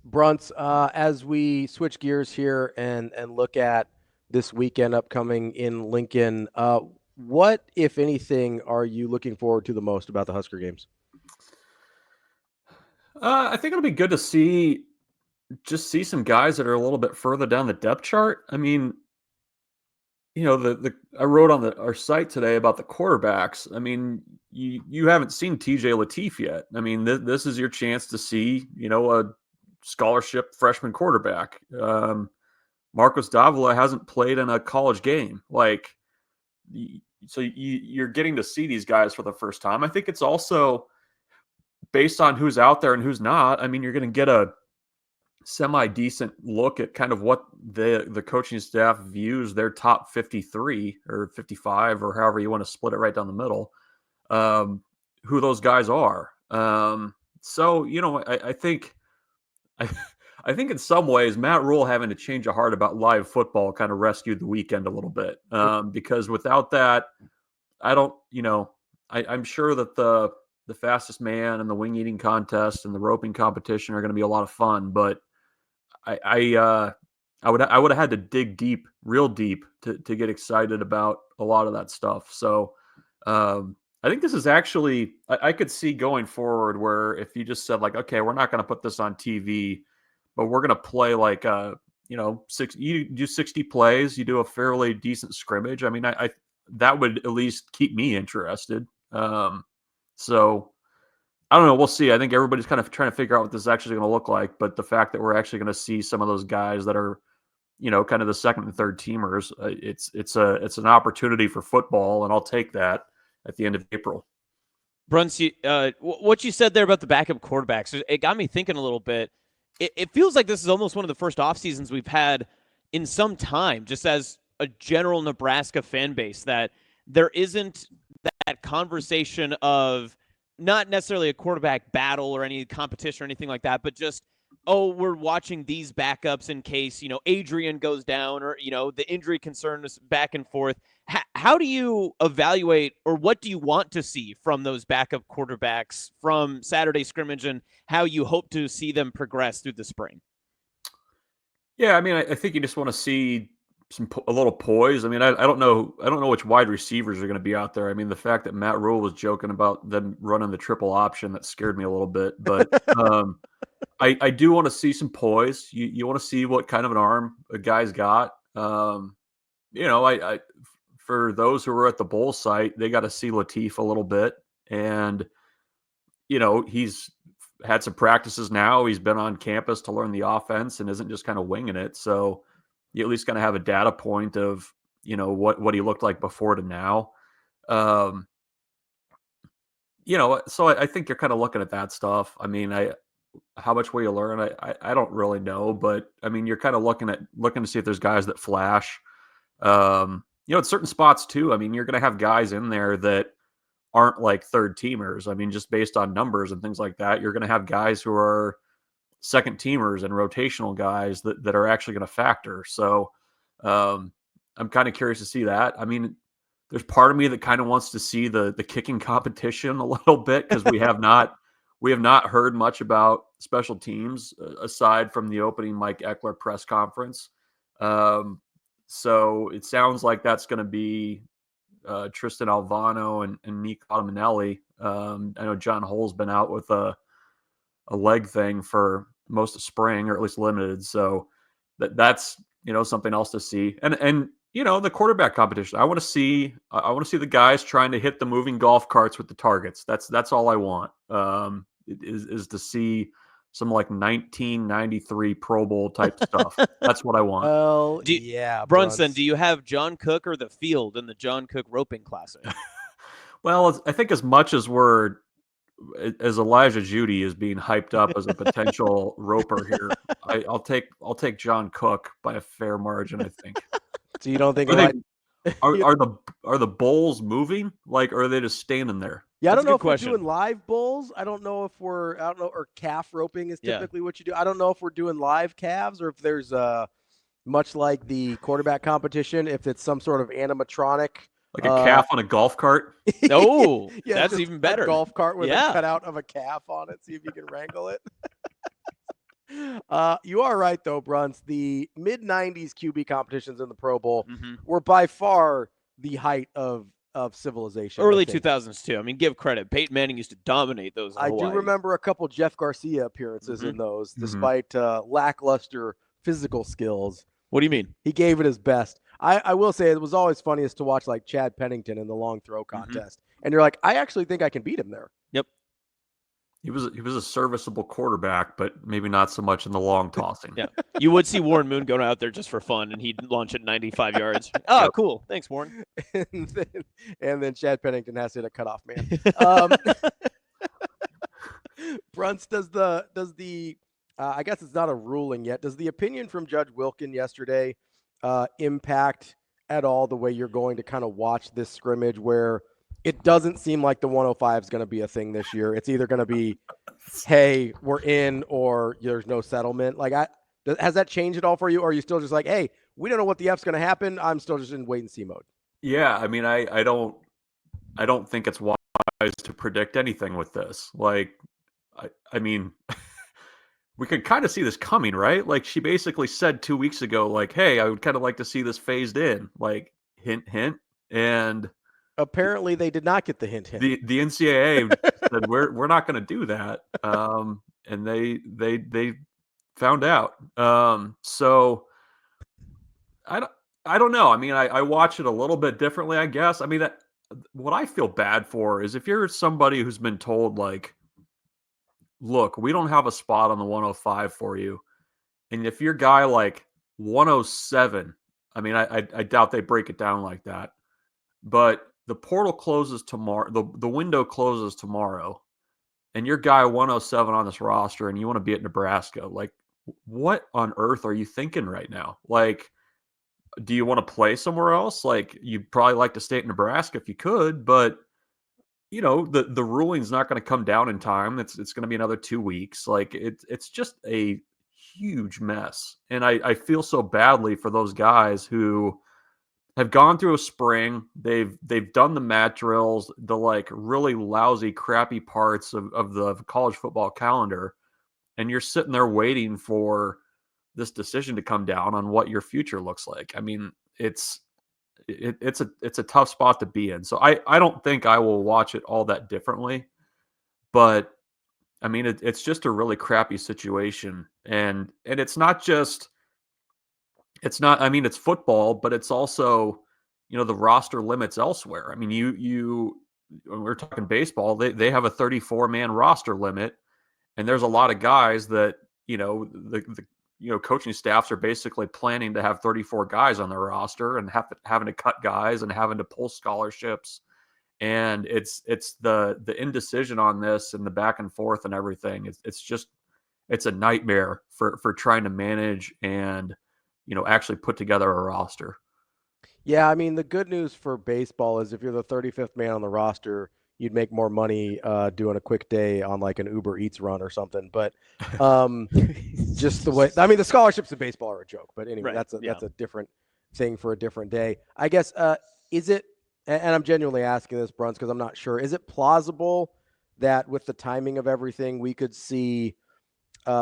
Bruntz, as we switch gears here and look at this weekend upcoming in Lincoln, what, if anything, are you looking forward to the most about the Husker games? I think it'll be good to see some guys that are a little bit further down the depth chart. I mean, the I wrote on our site today about the quarterbacks. I mean, you haven't seen TJ Latif yet. I mean, this is your chance to see a scholarship freshman quarterback. Marcos Davila hasn't played in a college game. So you're getting to see these guys for the first time. I think it's also based on who's out there and who's not. I mean, you're going to get a semi-decent look at kind of what the coaching staff views their top 53 or 55 or however you want to split it right down the middle, who those guys are. I think I think in some ways Matt Rhule having to change a heart about live football kind of rescued the weekend a little bit, because without that, I don't, I'm sure that the fastest man and the wing eating contest and the roping competition are going to be a lot of fun, but I would have had to dig deep, real deep, to get excited about a lot of that stuff. So I think this is actually I could see going forward where if you just said like, okay, we're not going to put this on TV, but we're going to play like you do 60 plays, you do a fairly decent scrimmage. I mean, I that would at least keep me interested. So I don't know. We'll see. I think everybody's kind of trying to figure out what this is actually going to look like. But the fact that we're actually going to see some of those guys that are, kind of the second and third teamers, it's an opportunity for football, and I'll take that at the end of April. Bruntz, what you said there about the backup quarterbacks, it got me thinking a little bit. It feels like this is almost one of the first off seasons we've had in some time, just as a general Nebraska fan base, that there isn't that conversation of not necessarily a quarterback battle or any competition or anything like that, but just, oh, we're watching these backups in case, Adrian goes down or, the injury concern is back and forth. How do you evaluate, or what do you want to see from those backup quarterbacks from Saturday scrimmage, and how you hope to see them progress through the spring? Yeah, I mean, I think you just want to see a little poise. I mean, I don't know which wide receivers are going to be out there. I mean, the fact that Matt Rhule was joking about them running the triple option, that scared me a little bit. But I do want to see some poise. You want to see what kind of an arm a guy's got. I for those who were at the bowl site, they got to see Latif a little bit, and he's had some practices now. He's been on campus to learn the offense and isn't just kind of winging it. So you at least going to have a data point of, what he looked like before to now. So I think you're kind of looking at that stuff. I mean, how much will you learn? I don't really know, but I mean, you're kind of looking to see if there's guys that flash. At certain spots too. I mean, you're going to have guys in there that aren't like third teamers. I mean, just based on numbers and things like that, you're going to have guys who are second teamers and rotational guys that are actually going to factor. So I'm kind of curious to see that. I mean, there's part of me that kind of wants to see the kicking competition a little bit, because we have not heard much about special teams aside from the opening Mike Eckler press conference. So it sounds like that's going to be Tristan Alvano and Nick Audamanelli. I know John Hull's been out with a leg thing for most of spring, or at least limited. So that's something else to see. And the quarterback competition. I want to see the guys trying to hit the moving golf carts with the targets. That's all I want. Is to see some like 1993 Pro Bowl type stuff. That's what I want. Well, Brunson, do you have John Cook or the field in the John Cook roping classic? Well, I think as much as Elijah Judy is being hyped up as a potential roper here, I'll take John Cook by a fair margin, I think. So you don't think are the bowls moving? Like, or are they just standing there? Yeah, I don't know if we're doing live bowls. I don't know, or calf roping is typically what you do. I don't know if we're doing live calves, or if there's much like the quarterback competition, if it's some sort of animatronic. Like a calf on a golf cart? Oh, yeah, that's even better. A golf cart with a cutout of a calf on it. See if you can wrangle it. You are right, though, Bruntz. The mid-'90s QB competitions in the Pro Bowl Mm-hmm. were by far the height of civilization. Early 2000s, too. I mean, give credit. Peyton Manning used to dominate those in I Hawaii. do remember a couple Jeff Garcia appearances in those, despite lackluster physical skills. What do you mean? He gave it his best. I will say it was always funniest to watch like Chad Pennington in the long throw contest. And you're like, I actually think I can beat him there. Yep. He was a serviceable quarterback, but maybe not so much in the long tossing. Yeah. You would see Warren Moon going out there just for fun, and he'd launch at 95 yards. Oh, cool. Thanks, Warren. and then Chad Pennington has to hit a cutoff man. Bruntz, does the I guess it's not a ruling yet. Does the opinion from Judge Wilkin yesterday impact at all the way you're going to kind of watch this scrimmage, where it doesn't seem like the 105 is going to be a thing this year? It's either going to be, hey, we're in, or there's no settlement. Like, has that changed at all for you? Or are you still just like, hey, we don't know what the F's going to happen. I'm still just in wait and see mode. Yeah. I mean, I don't think it's wise to predict anything with this. Like, I mean, we could kind of see this coming, right? Like, she basically said 2 weeks ago, like, hey, I would kind of like to see this phased in, like, hint, hint. And apparently they did not get the hint. The NCAA said we're not going to do that, and they found out. So I don't know. I mean, I watch it a little bit differently, I guess. I mean, what I feel bad for is if you're somebody who's been told, like, look, we don't have a spot on the 105 for you, and if your guy like 107, I mean, I doubt they break it down like that, but the portal closes tomorrow. The window closes tomorrow, and your guy 107 on this roster, and you want to be at Nebraska. Like, what on earth are you thinking right now? Like, do you want to play somewhere else? Like, you'd probably like to stay at Nebraska if you could, but you know, the ruling's not going to come down in time. It's going to be another 2 weeks. Like, it's just a huge mess, and I feel so badly for those guys who have gone through a spring. They've done the mat drills, the like really lousy, crappy parts of the college football calendar. And you're sitting there waiting for this decision to come down on what your future looks like. I mean, it's a tough spot to be in. So I don't think I will watch it all that differently, but I mean, it's just a really crappy situation. And it's not just, I mean, it's football, but it's also, you know, the roster limits elsewhere. I mean, when we're talking baseball, they have a 34-man roster limit, and there's a lot of guys that, you know, the coaching staffs are basically planning to have 34 guys on their roster and having to cut guys and having to pull scholarships. And it's the indecision on this and the back and forth and everything. It's a nightmare for trying to manage and, you know, actually put together a roster. Yeah, I mean, the good news for baseball is if you're the 35th man on the roster, you'd make more money doing a quick day on like an Uber Eats run or something. But just the way, I mean, the scholarships in baseball are a joke. But anyway, right. that's a different thing for a different day. I guess, is it, and I'm genuinely asking this, Bruntz, because I'm not sure, is it plausible that with the timing of everything, we could see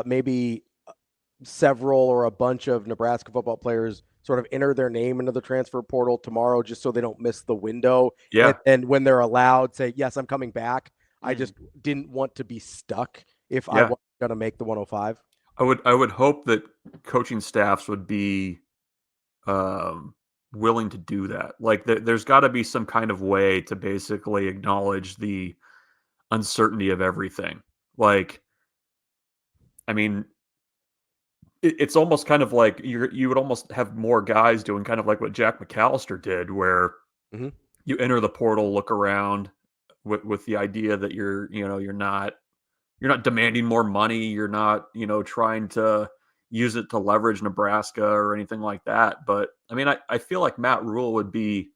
maybe several or a bunch of Nebraska football players sort of enter their name into the transfer portal tomorrow just so they don't miss the window? Yeah. And when they're allowed, say, yes, I'm coming back. I just didn't want to be stuck if I wasn't going to make the 105. I would hope that coaching staffs would be willing to do that. Like, there's got to be some kind of way to basically acknowledge the uncertainty of everything. Like, I mean, it's almost kind of like you would almost have more guys doing kind of like what Jack McAllister did, where you enter the portal, look around with the idea that you're not demanding more money. You're not, you know, trying to use it to leverage Nebraska or anything like that. But I mean, I feel like Matt Rhule would be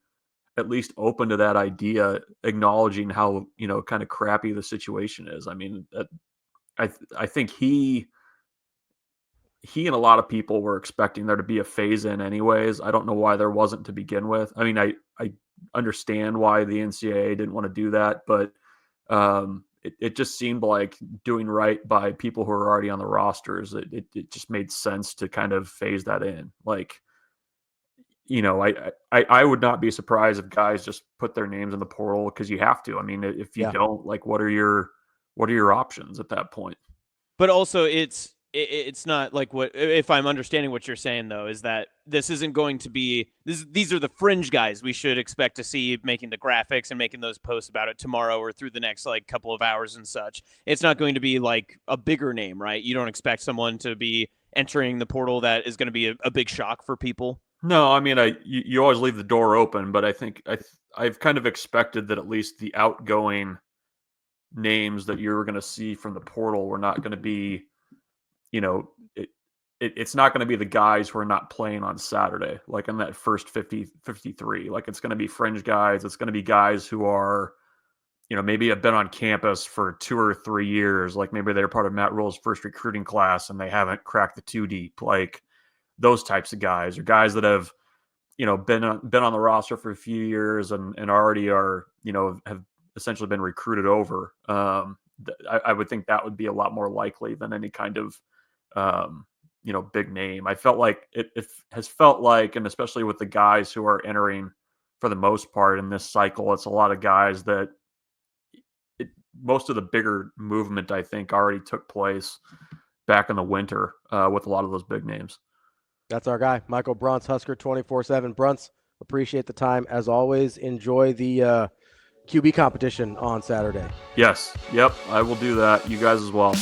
at least open to that idea, acknowledging how, you know, kind of crappy the situation is. I mean, I think he and a lot of people were expecting there to be a phase in anyways. I don't know why there wasn't to begin with. I mean, I understand why the NCAA didn't want to do that, but it just seemed like doing right by people who are already on the rosters. It just made sense to kind of phase that in. Like, I would not be surprised if guys just put their names in the portal because you have to. I mean, if you don't, like, what are your options at that point? But also, it's not like what, if I'm understanding what you're saying though, is that this isn't going to be these are the fringe guys we should expect to see making the graphics and making those posts about it tomorrow or through the next like couple of hours and such. It's not going to be like a bigger name, right? You don't expect someone to be entering the portal that is going to be a big shock for people. No, I mean, you always leave the door open, but I think I've kind of expected that at least the outgoing names that you're going to see from the portal were not going to be, it's not going to be the guys who are not playing on Saturday, like in that first 53. Like, it's going to be fringe guys. It's going to be guys who are, maybe have been on campus for 2 or 3 years. Like, maybe they're part of Matt Rhule's first recruiting class and they haven't cracked the 2 deep. Like, those types of guys, or guys that have, been on the roster for a few years and already are, have essentially been recruited over. I would think that would be a lot more likely than any kind of, big name. I felt like it has felt like, and especially with the guys who are entering for the most part in this cycle, it's a lot of guys that most of the bigger movement, I think, already took place back in the winter with a lot of those big names. That's our guy, Michael Bruntz, Husker247. Bruntz, appreciate the time. As always, enjoy the QB competition on Saturday. Yes. Yep. I will do that. You guys as well.